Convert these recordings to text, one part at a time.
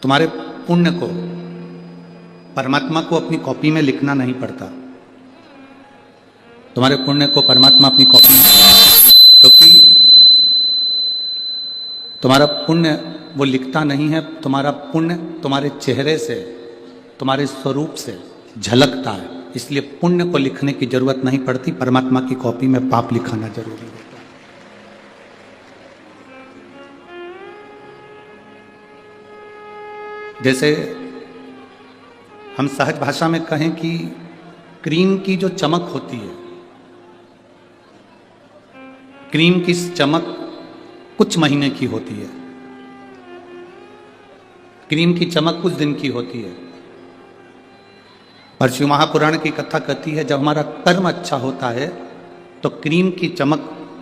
तुम्हारे पुण्य को परमात्मा को अपनी कॉपी में लिखना नहीं पड़ता। तुम्हारे पुण्य को परमात्मा अपनी कॉपी में, क्योंकि तुम्हारा पुण्य वो लिखता नहीं है, तुम्हारा पुण्य तुम्हारे चेहरे से, तुम्हारे स्वरूप से झलकता है। इसलिए पुण्य को लिखने की जरूरत नहीं पड़ती, परमात्मा की कॉपी में पाप लिखाना जरूरी होता है। जैसे हम सहज भाषा में कहें कि क्रीम की जो चमक होती है, क्रीम की चमक कुछ महीने की होती है, क्रीम की चमक कुछ दिन की होती है। पर शिव महापुराण की कथा कहती है जब हमारा कर्म अच्छा होता है तो क्रीम की चमक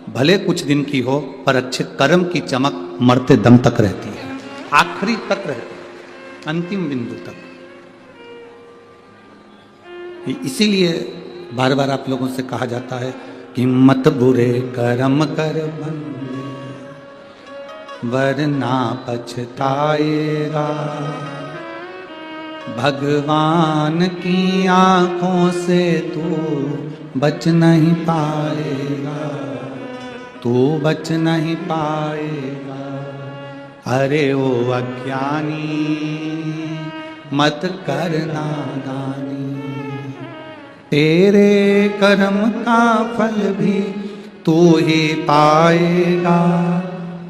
भले कुछ दिन की हो पर अच्छे कर्म की चमक मरते दम तक रहती है, आखिरी तक रहती है, अंतिम बिंदु तक। इसीलिए बार बार आप लोगों से कहा जाता है कि मत बुरे कर्म कर बंदे वरना पछताएगा, भगवान की आंखों से तू बच नहीं पाएगा, तू बच नहीं पाएगा। अरे ओ अज्ञानी मत करना नादानी, तेरे कर्म का फल भी तू ही पाएगा,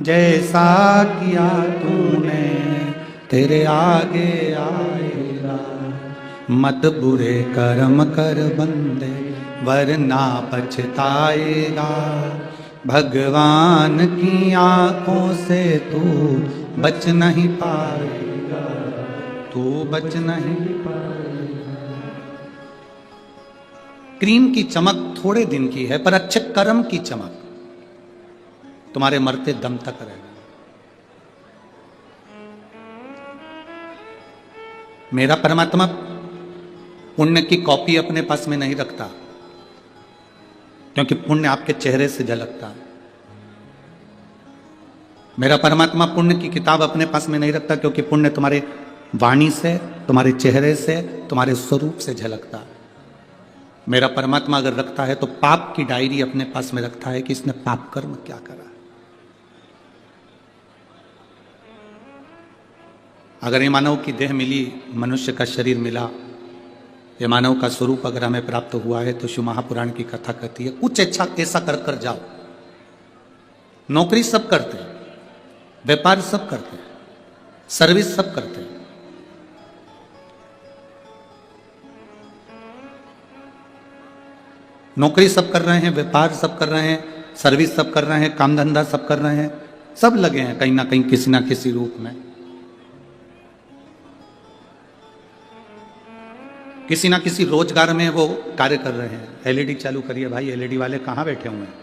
जैसा किया तूने तेरे आगे आएगा। मत बुरे कर्म कर बंदे वरना पछताएगा, भगवान की आंखों से तू बच नहीं पाएगा, तू बच नहीं पाएगा। क्रीम की चमक थोड़े दिन की है पर अच्छे कर्म की चमक तुम्हारे मरते दम तक रहेगा। मेरा परमात्मा पुण्य की कॉपी अपने पास में नहीं रखता, क्योंकि पुण्य आपके चेहरे से झलकता है। मेरा परमात्मा पुण्य की किताब अपने पास में नहीं रखता, क्योंकि पुण्य तुम्हारे वाणी से, तुम्हारे चेहरे से, तुम्हारे स्वरूप से झलकता है। मेरा परमात्मा अगर रखता है तो पाप की डायरी अपने पास में रखता है कि इसने पाप कर्म क्या करा। अगर ये मानव की देह मिली, मनुष्य का शरीर मिला, ये मानव का स्वरूप अगर हमें प्राप्त हुआ है तो शिव महापुराण की कथा कहती है कुछ अच्छा ऐसा कर कर जाओ। नौकरी सब करते हैं, व्यापार सब करते हैं, सर्विस सब करते हैं, नौकरी सब कर रहे हैं, व्यापार सब कर रहे हैं, सर्विस सब कर रहे हैं, काम धंधा सब कर रहे हैं, सब लगे हैं कहीं ना कहीं किसी ना किसी रूप में। किसी ना किसी रोजगार में वो कार्य कर रहे हैं। एलईडी चालू करिए भाई, एलईडी वाले कहाँ बैठे हुए हैं?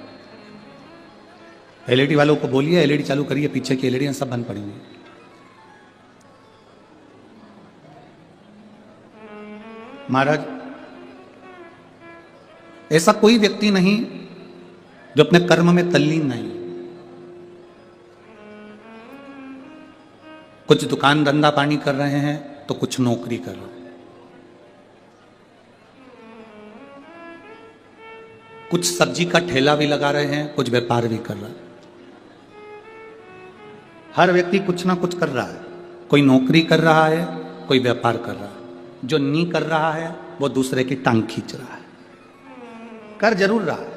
एलईडी वालों को बोलिए एलईडी चालू करिए, पीछे की एलईडी सब बंद पड़ी हुई। महाराज, ऐसा कोई व्यक्ति नहीं जो अपने कर्म में तल्लीन नहीं। कुछ दुकान धंधा पानी कर रहे हैं तो कुछ नौकरी कर रहे हैं, कुछ सब्जी का ठेला भी लगा रहे हैं, कुछ व्यापार भी कर रहा है। हर व्यक्ति कुछ ना कुछ कर रहा है। कोई नौकरी कर रहा है, कोई व्यापार कर रहा है। जो नहीं कर रहा है वो दूसरे की टांग खींच रहा है, कर जरूर रहा है।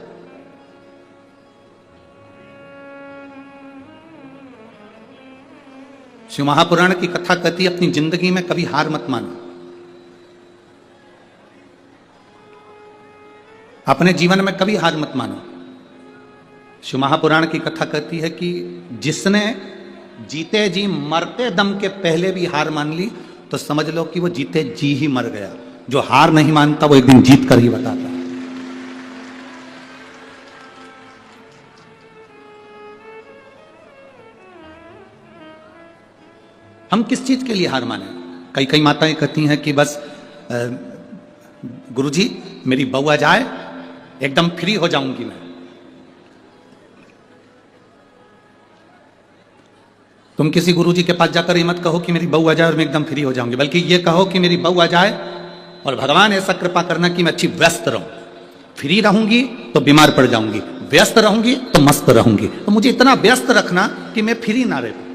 शिव महापुराण की कथा कहती है अपनी जिंदगी में कभी हार मत मानो, अपने जीवन में कभी हार मत मानो। शिव महापुराण की कथा कहती है कि जिसने जीते जी मरते दम के पहले भी हार मान ली तो समझ लो कि वो जीते जी ही मर गया। जो हार नहीं मानता वो एक दिन जीत कर ही बताता है। हम किस चीज के लिए हार माने? कई कई माताएं कहती हैं कि बस गुरुजी मेरी बहू आ जाए एकदम फ्री हो जाऊंगी मैं। तुम किसी गुरुजी के पास जाकर ये मत कहो कि मेरी बहू आ जाए और मैं एकदम फ्री हो जाऊंगी, बल्कि ये कहो कि मेरी बहू आ जाए और भगवान ऐसा कृपा करना कि मैं अच्छी व्यस्त रहूं। फ्री रहूंगी तो बीमार पड़ जाऊंगी, व्यस्त रहूंगी तो मस्त रहूंगी, तो मुझे इतना व्यस्त रखना कि मैं फ्री ना रहूं।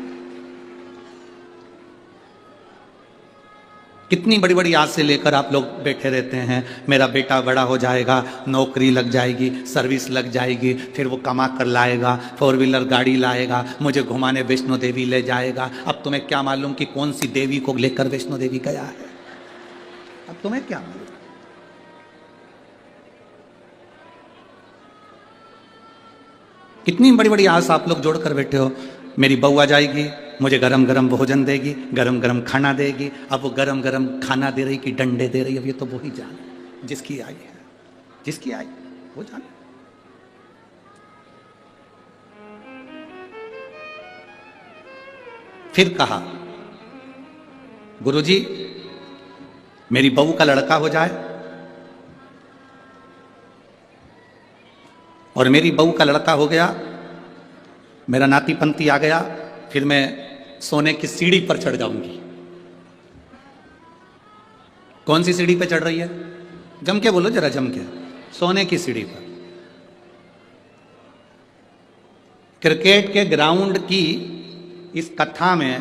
कितनी बड़ी बड़ी आस से लेकर आप लोग बैठे रहते हैं, मेरा बेटा बड़ा हो जाएगा, नौकरी लग जाएगी, सर्विस लग जाएगी, फिर वो कमा कर लाएगा, 4 व्हीलर गाड़ी लाएगा, मुझे घुमाने वैष्णो देवी ले जाएगा। अब तुम्हें क्या मालूम कि कौन सी देवी को लेकर वैष्णो देवी गया है? अब तुम्हें क्या मालूम? कितनी बड़ी बड़ी आस आप लोग जोड़कर बैठे हो, मेरी बहू आ जाएगी, मुझे गरम गरम भोजन देगी, गरम गरम खाना देगी। अब वो गरम गरम खाना दे रही कि डंडे दे रही, अब ये तो वो ही जाने जिसकी आई है, जिसकी आई वो जाने। फिर कहा, गुरुजी मेरी बहू का लड़का हो जाए और मेरी बहू का लड़का हो गया, मेरा नाती पंती आ गया, फिर मैं सोने की सीढ़ी पर चढ़ जाऊंगी। कौन सी सीढ़ी पर चढ़ रही है? जम के बोलो जरा, जम के। सोने की सीढ़ी पर। क्रिकेट के ग्राउंड की इस कथा में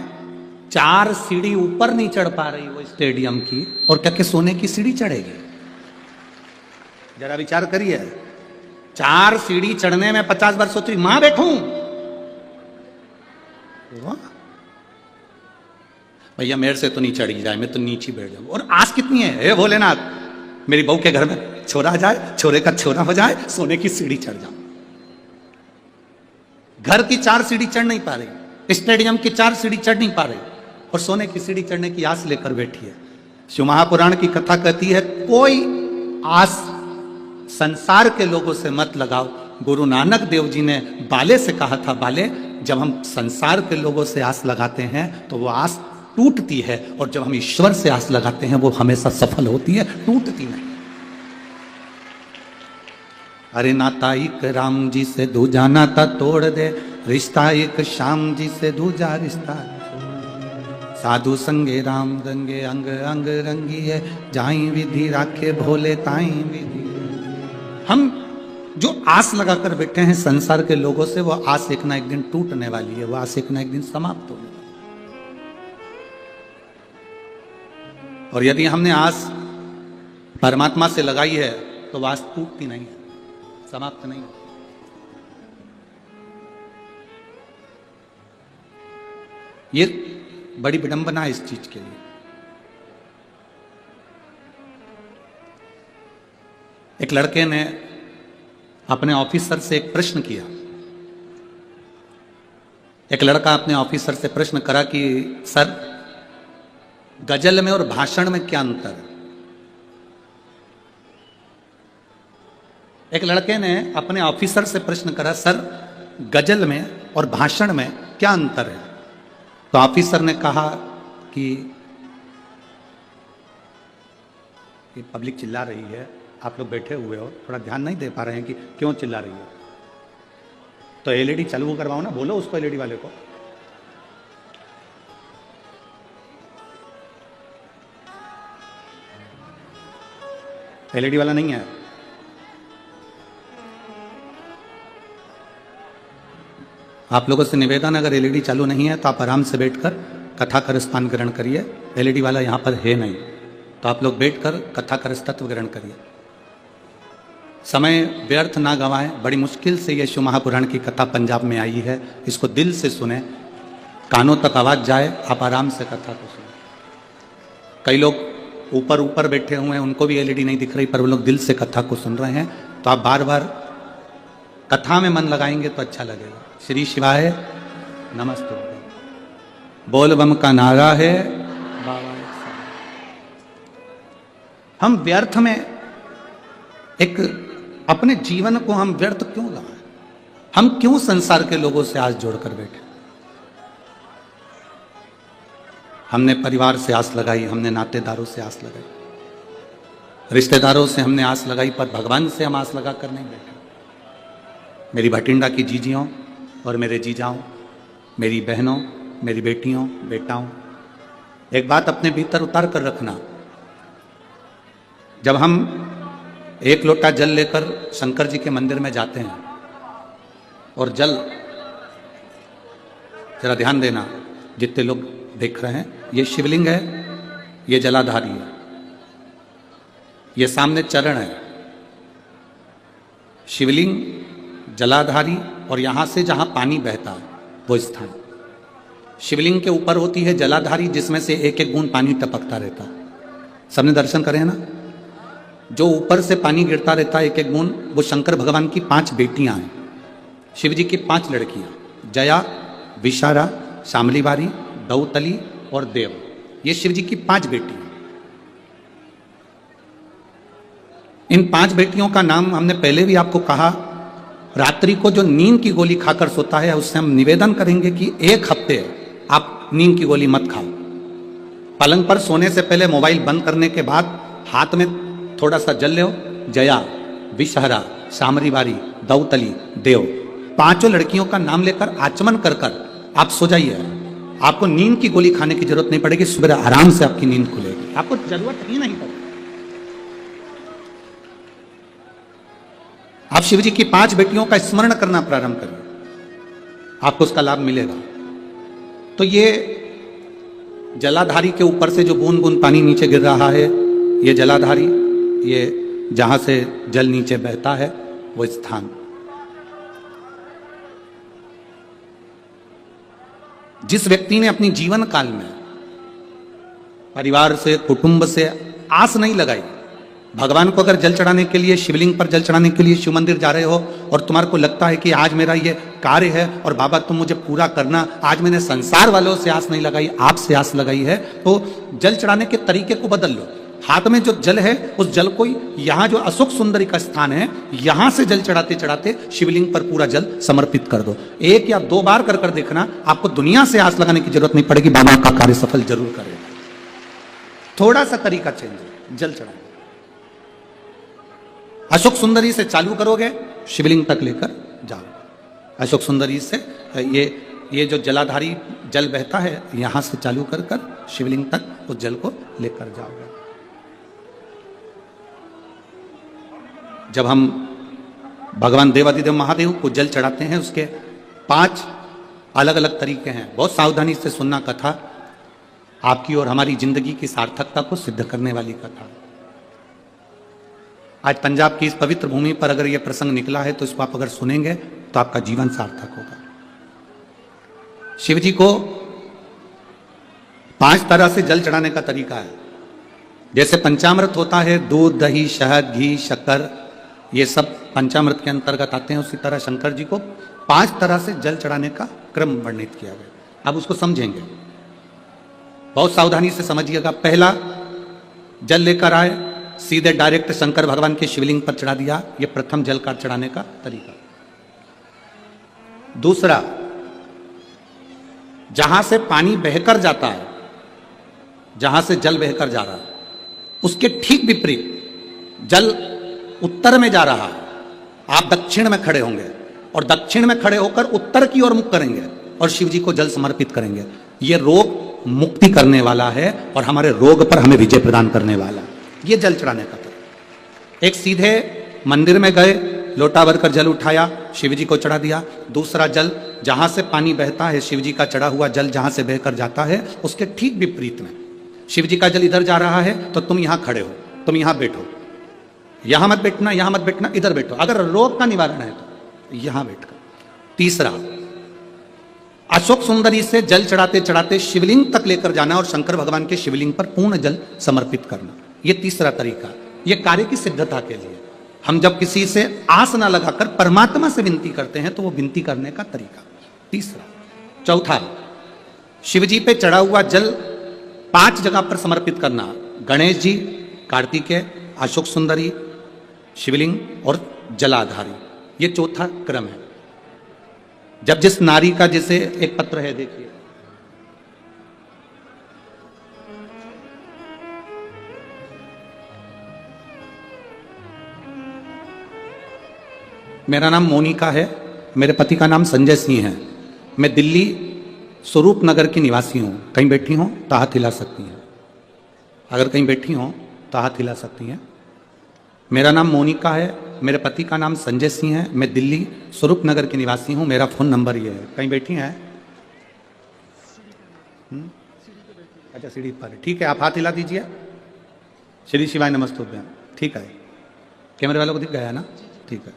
4 सीढ़ी ऊपर नहीं चढ़ पा रही वो स्टेडियम की, और क्या के सोने की सीढ़ी चढ़ेगी? जरा विचार करिए। 4 सीढ़ी चढ़ने में 50 बार सोच रही मां बैठूं, भैया मेरे से तो नहीं चढ़ी जाए, मैं तो नीचे बैठ जाऊं। और आस कितनी है, हे भोलेनाथ मेरी बहू के घर में छोरा आ जाए, छोरे का छोरा हो जाए, सोने की सीढ़ी चढ़ जाऊं। घर की 4 सीढ़ी चढ़ नहीं पा रही, स्टेडियम की 4 सीढ़ी चढ़ नहीं पा रही, और सोने की सीढ़ी चढ़ने की आस लेकर बैठी है। शिव महापुराण की कथा कहती है, कोई आस संसार के लोगों से मत लगाओ। गुरु नानक देव जी ने बाले से कहा था, बाले जब हम संसार के लोगों से आस लगाते हैं तो वो आस टूटती है, और जब हम ईश्वर से आस लगाते हैं वो हमेशा सफल होती है, टूटती नहीं। अरे नाता एक राम जी से दूजा नाता तोड़ दे, रिश्ता एक श्याम जी से दूजा रिश्ता। साधु संगे राम रंगे अंग अंग रंगी है, जाई विधि राखे भोले ताई विधि। हम जो आस लगाकर बैठे हैं संसार के लोगों से, वो आस एक ना एक दिन टूटने वाली है, वो आस एक ना एक दिन समाप्त होगी। और यदि हमने आस परमात्मा से लगाई है तो वो आस टूटती नहीं है, समाप्त नहीं। ये बड़ी विडंबना है इस चीज के लिए। एक लड़के ने अपने ऑफिसर से एक प्रश्न किया। एक लड़का अपने ऑफिसर से प्रश्न करा कि सर, गजल में और भाषण में क्या अंतर है? एक लड़के ने अपने ऑफिसर से प्रश्न करा, सर गजल में और भाषण में क्या अंतर है? तो ऑफिसर ने कहा कि पब्लिक चिल्ला रही है, आप लोग बैठे हुए हो, थोड़ा ध्यान नहीं दे पा रहे हैं कि क्यों चिल्ला रही है, तो एलईडी चालू करवाओ ना, बोलो उसको, एलईडी वाले को। एलईडी वाला नहीं है। आप लोगों से निवेदन, अगर एलईडी चालू नहीं है तो आप आराम से बैठकर कथा का रसपान ग्रहण करिए। एलईडी वाला यहाँ पर है नहीं, तो आप लोग बैठकर कथा का रस तत्व ग्रहण करिए। समय व्यर्थ ना गंवाएं। बड़ी मुश्किल से ये शिव महापुराण की कथा पंजाब में आई है, इसको दिल से सुने, कानों तक आवाज जाए, आप आराम से कथा को सुने। कई लोग ऊपर ऊपर बैठे हुए हैं, उनको भी एलईडी नहीं दिख रही, पर वो लोग दिल से कथा को सुन रहे हैं, तो आप बार बार कथा में मन लगाएंगे तो अच्छा लगेगा। श्री शिवाय नमस्ते। बोल बम का नारा है बाबा। हम व्यर्थ में एक अपने जीवन को हम व्यर्थ क्यों लगाएं? हम क्यों संसार के लोगों से आस जोड़कर बैठे? हमने परिवार से आस लगाई, हमने नातेदारों से आस लगाई, रिश्तेदारों से हमने आस लगाई, पर भगवान से हम आस लगा कर नहीं बैठे। मेरी भटिंडा की जीजियों और मेरे जीजाओं, मेरी बहनों, मेरी बेटियों बेटाओं, एक बात अपने भीतर उतार कर रखना। जब हम एक लोटा जल लेकर शंकर जी के मंदिर में जाते हैं और जल, जरा ध्यान देना जितने लोग देख रहे हैं, ये शिवलिंग है, ये जलाधारी है, ये सामने चरण है, शिवलिंग, जलाधारी, और यहां से जहां पानी बहता है वो स्थान। शिवलिंग के ऊपर होती है जलाधारी, जिसमें से एक एक बूंद पानी टपकता रहता है। सबने दर्शन करे ना, जो ऊपर से पानी गिरता रहता है एक एक बूंद, वो शंकर भगवान की 5 बेटियां हैं, शिव जी की 5 लड़कियां, जया, विशारा, शामलीबारी, दौतली और देव। ये शिव जी की 5 बेटियां। इन 5 बेटियों का नाम हमने पहले भी आपको कहा। रात्रि को जो नींद की गोली खाकर सोता है, उससे हम निवेदन करेंगे कि 1 हफ्ते आप नींद की गोली मत खाओ। पलंग पर सोने से पहले मोबाइल बंद करने के बाद हाथ में थोड़ा सा जल लो, जया, विषहरा, शामरीबारी, दौतली, देव, 5 लड़कियों का नाम लेकर आचमन कर कर आप सो जाइए। आपको नींद की गोली खाने की जरूरत नहीं पड़ेगी, सुबह आराम से आपकी नींद खुलेगी, आपको जरूरत ही नहीं पड़ेगी। आप शिव जी की 5 बेटियों का स्मरण करना प्रारंभ करिए, आपको उसका लाभ मिलेगा। तो ये जलाधारी के ऊपर से जो बूंद बूंद पानी नीचे गिर रहा है, ये जलाधारी, ये जहां से जल नीचे बहता है वो स्थान। जिस व्यक्ति ने अपनी जीवन काल में परिवार से, कुटुंब से आस नहीं लगाई, भगवान को अगर जल चढ़ाने के लिए, शिवलिंग पर जल चढ़ाने के लिए शिव मंदिर जा रहे हो और तुम्हारे को लगता है कि आज मेरा ये कार्य है और बाबा तुम मुझे पूरा करना, आज मैंने संसार वालों से आस नहीं लगाई, आपसे आस लगाई है, तो जल चढ़ाने के तरीके को बदल लो। हाथ में जो जल है उस जल को, यहां जो अशोक सुंदरी का स्थान है, यहां से जल चढ़ाते चढ़ाते शिवलिंग पर पूरा जल समर्पित कर दो। 1 या 2 बार कर कर देखना, आपको दुनिया से आस लगाने की जरूरत नहीं पड़ेगी, बाबा का कार्य सफल जरूर करेगा। थोड़ा सा तरीका चेंज है जल चढ़ाने। अशोक सुंदरी से चालू करोगे, शिवलिंग तक लेकर जाओ। अशोक सुंदरी से ये जो जलाधारी जल बहता है, यहां से चालू कर कर शिवलिंग तक उस जल को लेकर जाओगे। जब हम भगवान देवादिदेव महादेव को जल चढ़ाते हैं, उसके 5 अलग अलग तरीके हैं। बहुत सावधानी से सुनना कथा, आपकी और हमारी जिंदगी की सार्थकता को सिद्ध करने वाली कथा। आज पंजाब की इस पवित्र भूमि पर अगर यह प्रसंग निकला है, तो इसको आप अगर सुनेंगे तो आपका जीवन सार्थक होगा। शिव जी को 5 तरह से जल चढ़ाने का तरीका है। जैसे पंचामृत होता है, दूध, दही, शहद, घी, शक्कर, ये सब पंचामृत के अंतर्गत आते हैं, उसी तरह शंकर जी को 5 तरह से जल चढ़ाने का क्रम वर्णित किया गया। अब उसको समझेंगे, बहुत सावधानी से समझिएगा। पहला, जल लेकर आए, सीधे डायरेक्ट शंकर भगवान के शिवलिंग पर चढ़ा दिया, ये प्रथम जल का चढ़ाने का तरीका। दूसरा, जहां से पानी बहकर जाता है, जहां से जल बहकर जा रहा है, उसके ठीक विपरीत जल उत्तर में जा रहा है, आप दक्षिण में खड़े होंगे और दक्षिण में खड़े होकर उत्तर की ओर मुख करेंगे और शिव जी को जल समर्पित करेंगे। यह रोग मुक्ति करने वाला है और हमारे रोग पर हमें विजय प्रदान करने वाला है। ये जल चढ़ाने का तरीका। एक, सीधे मंदिर में गए, लोटा भरकर जल उठाया, शिव जी को चढ़ा दिया। दूसरा, जल जहां से पानी बहता है, शिव जी का चढ़ा हुआ जल जहां से बहकर जाता है, उसके ठीक विपरीत में शिव जी का जल इधर जा रहा है, तो तुम यहां खड़े हो, तुम यहां बैठो, यहां मत बैठना, यहां मत बैठना, इधर बैठो। अगर रोग का निवारण है तो यहां बैठकर। तीसरा, अशोक सुंदरी से जल चढ़ाते चढ़ाते शिवलिंग तक लेकर जाना और शंकर भगवान के शिवलिंग पर पूर्ण जल समर्पित करना। यह तीसरा तरीका, यह कार्य की सिद्धता के लिए। हम जब किसी से आस ना लगाकर परमात्मा से विनती करते हैं, तो वो विनती करने का तरीका तीसरा। चौथा, शिवजी पे चढ़ा हुआ जल 5 जगह पर समर्पित करना। गणेश जी, कार्तिकेय, अशोक सुंदरी, शिवलिंग और जलाधारी। ये चौथा क्रम है। जब जिस नारी का, जैसे एक पत्र है, देखिए, मेरा नाम मोनिका है, मेरे पति का नाम संजय सिंह है। मैं दिल्ली स्वरूप नगर की निवासी हूं। कहीं बैठी हो तो हाथ हिला सकती हैं। अगर कहीं बैठी हो तो हाथ हिला सकती हैं। मेरा नाम मोनिका है, मेरे पति का नाम संजय सिंह है, मैं दिल्ली स्वरूप नगर की निवासी हूं, मेरा फोन नंबर ये है। कहीं बैठी हैं? अच्छा, सीढ़ी पर, ठीक है, आप हाथ हिला दीजिए। श्री शिवाय नमस्तुभ्यम। ठीक है, कैमरे वालों को दिख गया है ना? ठीक है।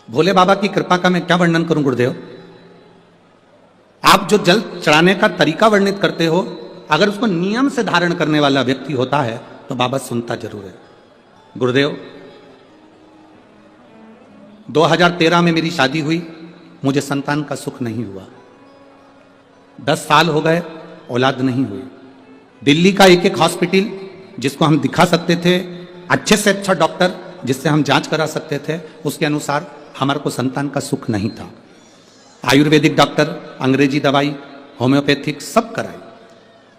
भोले बाबा की कृपा का मैं क्या वर्णन करूं गुरुदेव? आप जो जल चढ़ाने का तरीका वर्णित करते हो, अगर उसको नियम से धारण करने वाला व्यक्ति होता है तो बाबा सुनता जरूर है। गुरुदेव, 2013 में मेरी शादी हुई, मुझे संतान का सुख नहीं हुआ। 10 साल हो गए, औलाद नहीं हुई। दिल्ली का एक हॉस्पिटल जिसको हम दिखा सकते थे, अच्छे से अच्छा डॉक्टर जिससे हम जांच करा सकते थे, उसके अनुसार हमारे को संतान का सुख नहीं था। आयुर्वेदिक डॉक्टर, अंग्रेजी दवाई, होम्योपैथिक सब कराई,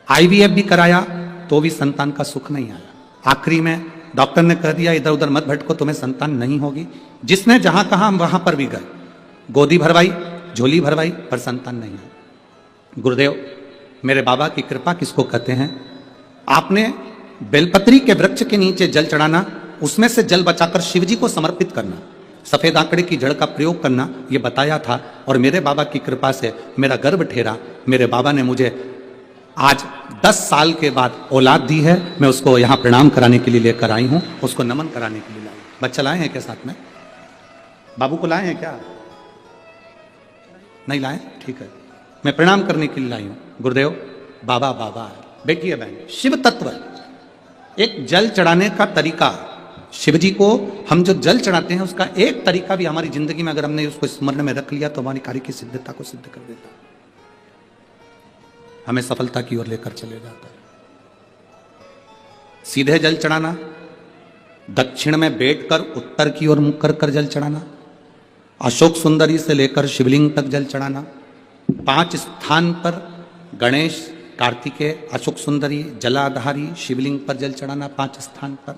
आईवीएफ भी कराया तो भी संतान का सुख नहीं आया। आखिरी में डॉक्टर ने कह दिया इधर उधर मत भटको, तुम्हें संतान नहीं होगी। जिसने जहां कहा हम वहां पर भी गए, गोदी भरवाई, झोली भरवाई, पर संतान नहीं है। गुरुदेव, मेरे बाबा की कृपा किसको कहते हैं? आपने बेलपत्री के वृक्ष के नीचे जल चढ़ाना, उसमें से जल बचाकर शिव जी को समर्पित करना, सफेद आंकड़े की जड़ का प्रयोग करना, यह बताया था। और मेरे बाबा की कृपा से मेरा गर्भ ठेरा। मेरे बाबा ने मुझे आज 10 साल के बाद औलाद दी है। मैं उसको यहां प्रणाम कराने के लिए लेकर आई हूं, उसको नमन कराने के लिए लाई। बच्चा लाए हैं क्या साथ में? बाबू को लाए हैं क्या? नहीं लाए? ठीक है, मैं प्रणाम करने के लिए लाई हूं। गुरुदेव, बाबा बाबा बैठिए बहन। शिव तत्व, एक जल चढ़ाने का तरीका, शिव जी को हम जो जल चढ़ाते हैं उसका एक तरीका भी हमारी जिंदगी में अगर हमने उसको स्मरण में रख लिया तो हमारी कार्य की सिद्धता को सिद्ध कर देता है, हमें सफलता की ओर लेकर चले जाता है। सीधे जल चढ़ाना, दक्षिण में बैठकर उत्तर की ओर मुख कर कर जल चढ़ाना, अशोक सुंदरी से लेकर शिवलिंग तक जल चढ़ाना, 5 स्थान पर गणेश, कार्तिकेय, अशोक सुंदरी, जलाधारी, शिवलिंग पर जल चढ़ाना 5 स्थान पर,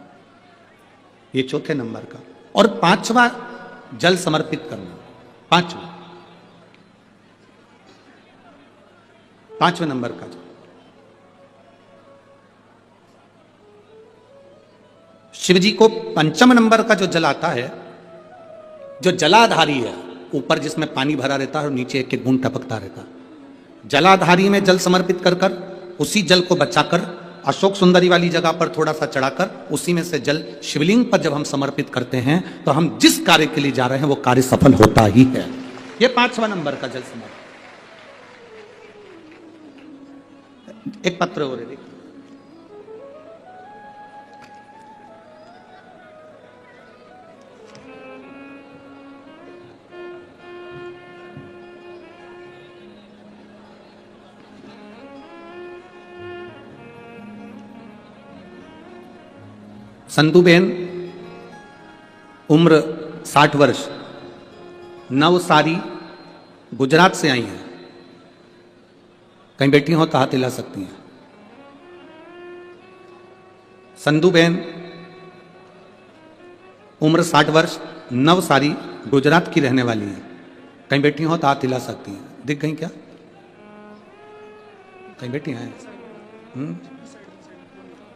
ये चौथे नंबर का। और 5वां जल समर्पित करना, 5वें नंबर का। शिव जी को 5म नंबर का जो जल आता है, जो जलाधारी है, ऊपर जिसमें पानी भरा रहता है और नीचे एक एक बूंद टपकता रहता है, जलाधारी में जल समर्पित कर कर उसी जल को बचाकर अशोक सुंदरी वाली जगह पर थोड़ा सा चढ़ाकर उसी में से जल शिवलिंग पर जब हम समर्पित करते हैं तो हम जिस कार्य के लिए जा रहे हैं वो कार्य सफल होता ही है। ये 5वां नंबर का जल समर्पण। एक पत्र हो रहे, संतुबेन, उम्र 60 वर्ष, नवसारी, गुजरात से आई हैं। कहीं बैठी हो तो हाथ हिला सकती हैं। संधुबेन, उम्र 60 वर्ष, नवसारी, गुजरात की रहने वाली हैं। कहीं बैठी हो तो हाथ हिला सकती हैं। दिख गई क्या? कहीं बैठी हैं?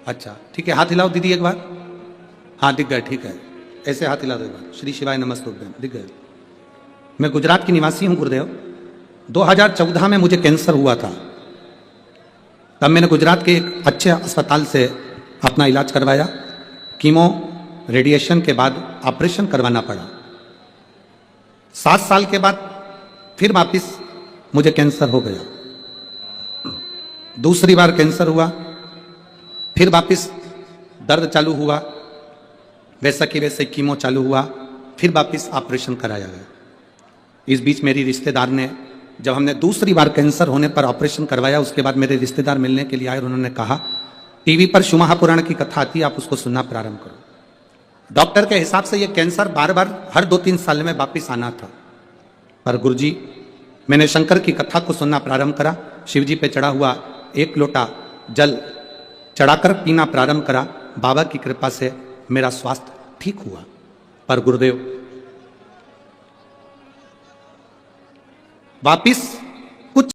अच्छा, ठीक है, हाथ हिलाओ दीदी एक बार। हाँ, दिख गए, ठीक है, ऐसे हाथ हिला दो एक बार। श्री शिवाय नमस्तुभ्यम, दिख गए। मैं गुजरात की निवासी हूं गुरुदेव। 2014 में मुझे कैंसर हुआ था। तब मैंने गुजरात के एक अच्छे अस्पताल से अपना इलाज करवाया। कीमो, रेडिएशन के बाद ऑपरेशन करवाना पड़ा। 7 साल के बाद फिर वापिस मुझे कैंसर हो गया। दूसरी बार कैंसर हुआ, फिर वापिस दर्द चालू हुआ, वैसा कि वैसे कीमो चालू हुआ, फिर वापिस ऑपरेशन कराया गया। इस बीच मेरी रिश्तेदार ने, जब हमने दूसरी बार कैंसर होने पर ऑपरेशन करवाया, उसके बाद मेरे रिश्तेदार मिलने के लिए आए और उन्होंने कहा टीवी पर शिव महापुराण की कथा आती है, आप उसको सुनना प्रारंभ करो। डॉक्टर के हिसाब से ये कैंसर बार बार हर 2-3 साल में वापिस आना था। पर गुरुजी, मैंने शंकर की कथा को सुनना प्रारंभ करा, शिव जी पे चढ़ा हुआ 1 लोटा जल चढ़ाकर पीना प्रारंभ करा। बाबा की कृपा से मेरा स्वास्थ्य ठीक हुआ। पर गुरुदेव, वापिस